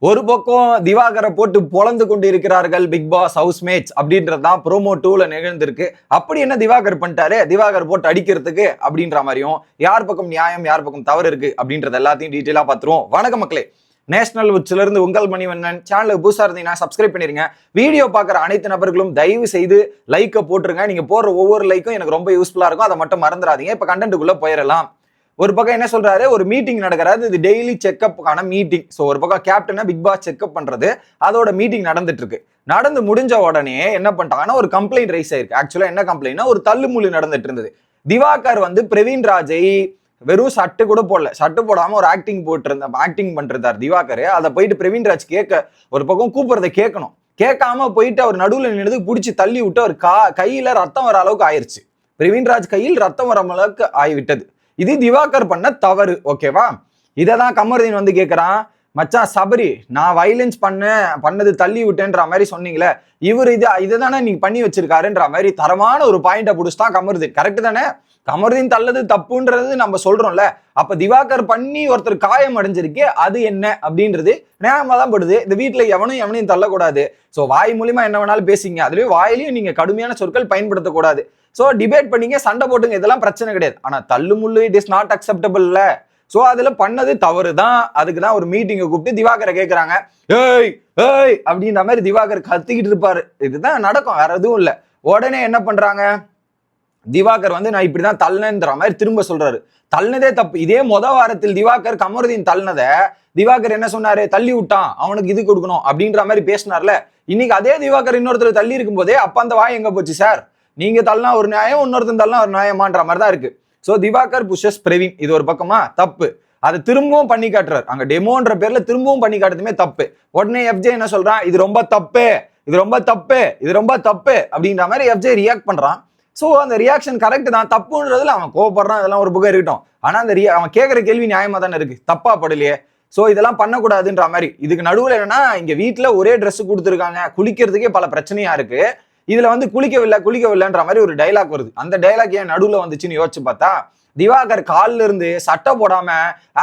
ஒரு பக்கம் திவாகரை போட்டு பொழந்து கொண்டு இருக்கிறார்கள் பிக் பாஸ் ஹவுஸ்மேட்ஸ் அப்படின்றதுதான் ப்ரோமோ 2ல நிகழ்ந்திருக்கு. அப்படி என்ன திவாகர் பண்ணிட்டாரு, திவாகர் போட்டு அடிக்கிறதுக்கு அப்படின்ற மாதிரியும் யார் பக்கம் நியாயம் யார் பக்கம் தவறு இருக்கு அப்படின்றது எல்லாத்தையும் டீட்டெயிலா பார்த்துருவோம். வணக்கம் மக்களே, நேஷனல் உச்சில இருந்து உங்கள் மணிவண்ணன். சேனலுக்கு புதுசா இருந்தீங்கன்னா சப்ஸ்கிரைப் பண்ணிருங்க. வீடியோ பார்க்குற அனைத்து நபர்களும் தயவு செய்து லைக்கை போட்டுருங்க. நீங்க போடுற ஒவ்வொரு லைக்கும் எனக்கு ரொம்ப யூஸ்ஃபுல்லா இருக்கும், அதை மட்டும் மறந்துடாதீங்க. இப்ப கண்டென்ட்டுக்குள்ள போயிடலாம். ஒரு பக்கம் என்ன சொல்றாரு, ஒரு மீட்டிங் நடக்கிறாரு, இது டெய்லி செக்அப்கான மீட்டிங். ஸோ ஒரு பக்கம் கேப்டனை பிக் பாஸ் செக்அப் பண்றது, அதோட மீட்டிங் நடந்துட்டு இருக்கு. நடந்து முடிஞ்ச உடனே என்ன பண்ணிட்டாங்கன்னா ஒரு கம்ப்ளைண்ட் ரைஸ் ஆயிருக்கு. ஆக்சுவலா என்ன கம்ப்ளைண்ட்னா, ஒரு தள்ளுமுள்ளு நடந்துட்டு இருந்தது. திவாகர் பிரவீன் ராஜை வெறும் சட்டு கூட போடல, சட்டு போடாம ஒரு ஆக்டிங் பண்றாரு திவாகர். அதை போயிட்டு பிரவீன் ராஜ் ஒரு பக்கம் கூப்பிடுறதை கேட்கணும், கேட்காம போயிட்டு அவர் நடுவில் நின்று பிடிச்சி தள்ளி விட்டு அவர் கையில ரத்தம் வர அளவுக்கு ஆயிருச்சு. பிரவீன் ராஜ் கையில் ரத்தம் வர அளவுக்கு ஆகிவிட்டது. இது திவாகர் பண்ண தவறு, ஓகேவா? இததான் கமருதீன் கேட்கிறான், மச்சான் சபரி, நான் வயலன்ஸ் பண்ணது தள்ளி விட்டேன்ற மாதிரி சொன்னீங்களே, இவர் இதுதானே நீங்க பண்ணி வச்சிருக்காருன்ற மாதிரி தரமான ஒரு பாயிண்ட புடிச்சுதான் கமருதீன். கரெக்ட் தானே? கமருதீன் தள்ளது தப்புன்றது நம்ம சொல்றோம்ல. அப்ப திவாகர் பண்ணி ஒருத்தர் காயம் அடைஞ்சிருக்கே, அது என்ன அப்படின்றது நியாயமா தான் படுது. இந்த வீட்டுல எவனையும் தள்ளக்கூடாது. ஸோ வாய் மூலியமா என்ன வேணாலும் பேசிங்க, அதுலயும் வாயிலையும் நீங்க கடுமையான சொற்கள் பயன்படுத்தக்கூடாது. ஸோ டிபேட் பண்ணீங்க, சண்டை போட்டுங்க, இதெல்லாம் பிரச்சனை கிடையாது. ஆனா தள்ளு முள்ளு இட் இஸ் நாட் அக்செப்டபிள்ல. ஸோ அதுல பண்ணது தவறு தான். அதுக்கு தான் ஒரு மீட்டிங்கை கூப்பிட்டு திவாகரை கேட்கறாங்க. ஏய் ஏய் அப்படின்ற மாதிரி திவாகர் கத்திக்கிட்டு இருப்பாரு. இதுதான் நடக்கும், வேற எதுவும் இல்லை. உடனே என்ன பண்றாங்க, திவாகர் நான் இப்படிதான் தள்ளன்ற மாதிரி திரும்ப சொல்றாரு. தள்ளினதே தப்பு. இதே வாரத்தில் திவாகர் கமருதீன் தள்ளினதை திவாகர் என்ன சொன்னாரு, தள்ளி விட்டான், அவனுக்கு இது கொடுக்கணும் அப்படின்ற மாதிரி பேசினார்ல. இன்னைக்கு அதே திவாகர் இன்னொருத்தர் தள்ளி இருக்கும் போதே அப்ப அந்த வாய் எங்க போச்சு சார்? நீங்க தள்ளனா ஒரு நியாயம், இன்னொருத்தன் தள்ளனா ஒரு நியாயமான்ற மாதிரி தான் இருக்கு. சோ திவாகர் புஷஸ் பிரவீன், இது ஒரு பக்கமா தப்பு. அதை திரும்பவும் பண்ணி காட்டுறாரு. அங்க டெமோன்ற பேர்ல திரும்பவும் பண்ணி காட்டுறதுமே தப்பு. உடனே எஃப்ஜே என்ன சொல்றான், இது ரொம்ப தப்பு, இது ரொம்ப தப்பு, இது ரொம்ப தப்பு அப்படின்ற மாதிரி எஃப்ஜே ரியாக்ட் பண்றான். ஸோ அந்த ரியாக்ஷன் கரெக்ட் தான். தப்புன்றதுல அவன் கோவப்படுறான், இதெல்லாம் ஒரு புகை இருக்கட்டும். ஆனா அந்த அவன் கேட்கிற கேள்வி நியாயமா தானே இருக்கு, தப்பா படலையே. ஸோ இதெல்லாம் பண்ணக்கூடாதுன்ற மாதிரி. இதுக்கு நடுவில் என்னன்னா, இங்க வீட்டுல ஒரே ட்ரெஸ் கொடுத்துருக்காங்க, குளிக்கிறதுக்கே பல பிரச்சனையா இருக்கு. இதுல குளிக்கவில்லைன்ற மாதிரி ஒரு டைலாக் வருது. அந்த டைலாக் ஏன் நடுவுல வந்துச்சுன்னு யோசிச்சு பார்த்தா, திவாகர் காலில இருந்து சட்டை போடாம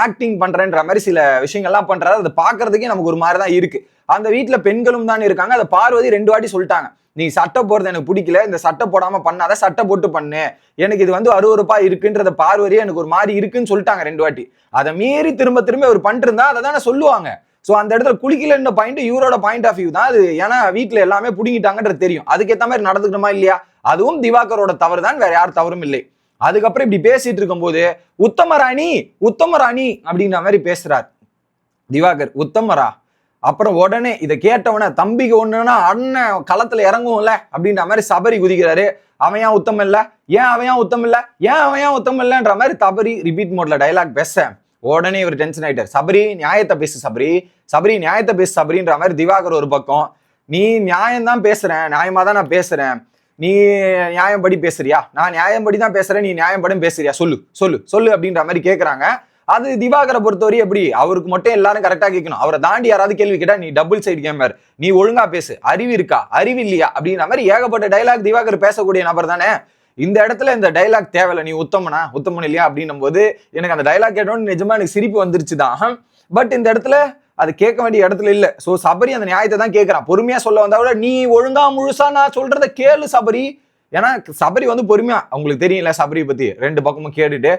ஆக்டிங் பண்றேன்ற மாதிரி சில விஷயங்கள்லாம் பண்றாரு. அதை பாக்குறதுக்கே நமக்கு ஒரு மாதிரி தான் இருக்கு. அந்த வீட்டுல பெண்களும் தான் இருக்காங்க. அதை பார்வதி 2 வாட்டி சொல்லிட்டாங்க, நீ சட்டை போடுறது எனக்கு பிடிக்கல, இந்த சட்டை போடாம பண்ணாத, சட்டை போட்டு பண்ணு, எனக்கு இது அருவருப்பா இருக்குன்றத பார்வதியே எனக்கு ஒரு மாதிரி இருக்குன்னு சொல்லிட்டாங்க 2 வாட்டி. அதை மீறி திரும்ப அவர் பண்ணிட்டு இருந்தா அதை தானே சொல்லுவாங்க. ஸோ அந்த இடத்துல குளிக்கலன்ற பாயிண்ட் இவரோட பாயிண்ட் ஆஃப் வியூ தான் அது. ஏன்னா வீட்டுல எல்லாமே புடுங்கிட்டாங்கன்றது தெரியும், அதுக்கேற்ற மாதிரி நடந்துக்கணுமா இல்லையா? அதுவும் திவாகரோட தவறு தான், வேற யார் தவறும் இல்லை. அதுக்கப்புறம் இப்படி பேசிட்டு இருக்கும்போது உத்தமராணி அப்படின்ற மாதிரி பேசுறாரு திவாகர். உத்தமரா? அப்புறம் உடனே இதை கேட்டவன, தம்பிக்கு ஒண்ணுன்னா அண்ணன் களத்துல இறங்கும்ல அப்படின்ற மாதிரி சபரி குதிக்கிறாரு. அவன் ஏன் உத்தமம் இல்ல, ஏன் அவன் ஏன் உத்தமம் இல்ல, ஏன் அவன் ஏன் உத்தமம் இல்லன்ற மாதிரி தபரி ரிப்பீட் மோட்ல டைலாக் பேச உடனே இவர் டென்ஷன் ஆயிட்டார். சபரி நியாயத்தை பேசு, சபரி நியாயத்தை பேசு சபரின்ற மாதிரி திவாகர் ஒரு பக்கம், நீ நியாயம் தான் பேசுறேன், நியாயமா தான் நான் பேசுறேன், நீ நியாயம்படி பேசுறியா, நான் நியாயம்படி தான் பேசுறேன், நீ நியாயப்படும் பேசுறியா, சொல்லு அப்படின்ற மாதிரி கேட்கறாங்க. அது திவாகரை பொறுத்தவரை எப்படி, அவருக்கு மட்டும் எல்லாரும் கரெக்டா கேட்கணும், அவரை தாண்டி யாராவது கேள்வி கேட்டா நீ டபுள் சைடு கேமர், நீ ஒழுங்கா பேசு, அறிவு இருக்கா அறிவு இல்லையா அப்படின்ற மாதிரி ஏகப்பட்ட டைலாக் திவாகர் பேசக்கூடிய நபர் தானே. இந்த இடத்துல இந்த டைலாக் தேவையில்லை, நீ உத்தமன் இல்லையா அப்படின்னும் போது எனக்கு அந்த டைலாக் கேட்டோன்னு நிஜமா எனக்கு சிரிப்பு வந்துருச்சு தான். பட் இந்த இடத்துல அது கேட்க வேண்டிய இடத்துல இல்ல. சோ சபரி அந்த நியாயத்தை தான் கேட்கிறான். பொறுமையா சொல்ல வந்தா கூட, நீ ஒழுங்கா முழுசா நான் சொல்றத கேளு சபரி. ஏன்னா சபரி பொறுமையா, உங்களுக்கு தெரியல சபரி பத்தி, 2 பக்கமும் கேட்டுட்டு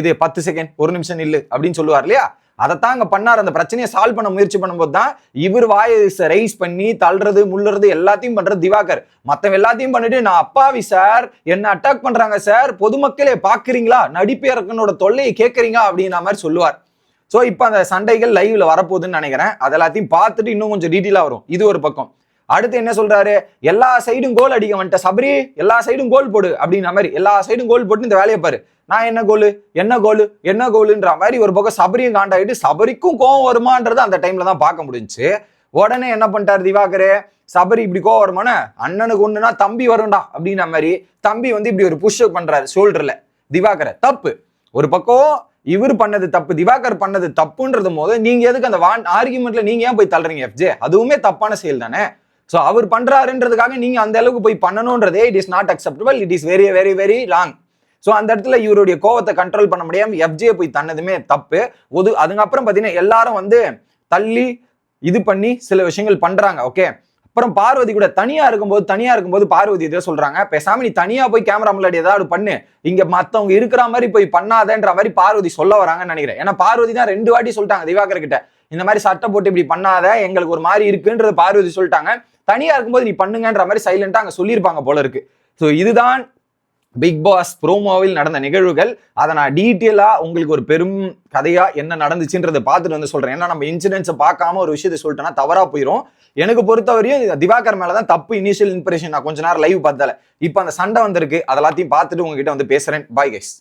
இது 10 செகண்ட் 1 நிமிஷம் இல்லு அப்படின்னு சொல்லுவார் இல்லையா, அதைத்தான் அங்க பண்ணார். அந்த பிரச்சனையை சால்வ் பண்ண முயற்சி பண்ணும்போது தான் இவர் வாயை ரைஸ் பண்ணி தள்ளுறது முள்ளுறது எல்லாத்தையும் பண்றது திவாகர். மத்தவங்க எல்லாத்தையும் பண்ணிட்டு, நான் அப்பாவி சார், என்ன அட்டாக் பண்றாங்க சார், பொதுமக்களே பாக்குறீங்களா, நடிப்பேரக்கனோட தொல்லையை கேட்கறீங்க அப்படின்ற மாதிரி சொல்லுவார். சோ இப்ப அந்த சண்டைகள் லைவ்ல வரப்போகுதுன்னு நினைக்கிறேன். அதெல்லாத்தையும் பார்த்துட்டு இன்னும் கொஞ்சம் டீட்டெயிலா வரும். இது ஒரு பக்கம். அடுத்து என்ன சொல்றாரு, எல்லா சைடும் கோல் அடிக்க வந்துட்ட சபரி, எல்லா சைடும் கோல் போடு அப்படின்ற மாதிரி, எல்லா சைடும் கோல் போட்டு இந்த வேலையை பாரு, நான் என்ன கோலுன்ற மாதிரி ஒரு பக்கம் சபரியும் காண்டாயிட்டு, சபரிக்கும் கோவம் வருமானது அந்த டைம்ல தான் பார்க்க முடிஞ்சுச்சு. உடனே என்ன பண்ணிட்டாரு திவாகர், சபரி இப்படி கோவம் வருமான, அண்ணனுக்கு ஒண்ணுனா தம்பி வரும்டா அப்படின்ற மாதிரி தம்பி இப்படி ஒரு புஷ் பண்றாரு ஷோல்டர்ல திவாகரை. தப்பு. ஒரு பக்கம் இவர் பண்ணது தப்பு, திவாகர் பண்ணது தப்புன்றது போது நீங்க எதுக்கு அந்த ஆர்கியூமெண்ட்ல நீங்க ஏன் போய் தள்ளுறீங்க எஃப்ஜே? அதுவுமே தப்பான செயல் தானே. சோ அவர் பண்றாருன்றதுக்காக நீங்க அந்த அளவுக்கு போய் பண்ணணும்ன்றதே it is not acceptable, it is very very very wrong. So அந்த இடத்துல இவருடைய கோவத்தை கண்ட்ரோல் பண்ண முடியாம எஃப்ஜே போய் தன்னதுமே தப்பு. அதுக்கப்புறம் பாத்தீங்கன்னா எல்லாரும் தள்ளி இது பண்ணி சில விஷயங்கள் பண்றாங்க. ஓகே, அப்புறம் பார்வதி கூட தனியா இருக்கும்போது பார்வதி இதை சொல்றாங்க, பேசாம நீ தனியா போய் கேமரா முன்னாடி ஏதாவது பண்ணு, இங்க மத்தவங்க இருக்கிற மாதிரி போய் பண்ணாதன்ற மாதிரி பார்வதி சொல்ல வராங்கன்னு நினைக்கிறேன். ஏன்னா பார்வதி தான் 2 வாட்டி சொல்லிட்டாங்க திவாகர் கிட்ட, இந்த மாதிரி சட்டை போட்டு இப்படி பண்ணாத, எங்களுக்கு ஒரு மாதிரி இருக்குன்றது பார்வதி சொல்லிட்டாங்க. தனியா இருக்கும்போது நீ பண்ணுங்கன்ற மாதிரி சைலண்டா அங்க சொல்லியிருப்பாங்க போல இருக்கு. ஸோ இதுதான் பிக் பாஸ் ப்ரோமோவில் நடந்த நிகழ்வுகள். அதை நான் டீட்டெயிலா உங்களுக்கு ஒரு பெரும் கதையா என்ன நடந்துச்சுன்றதை பார்த்துட்டு வந்து சொல்றேன். ஏன்னா நம்ம இன்சிடென்ட்ஸை பார்க்காம ஒரு விஷயத்தை சொல்லிட்டோம்னா தவறா போயிடும். எனக்கு பொறுத்தவரையும் திவாகர் மேலதான் தப்பு. இனிஷியல் இம்ப்ரெஷன் நான் கொஞ்ச நேரம் லைவ் பார்த்தால, இப்போ அந்த சண்டை வந்திருக்கு, அதெல்லாத்தையும் பார்த்துட்டு உங்ககிட்ட வந்து பேசுறேன். Bye guys.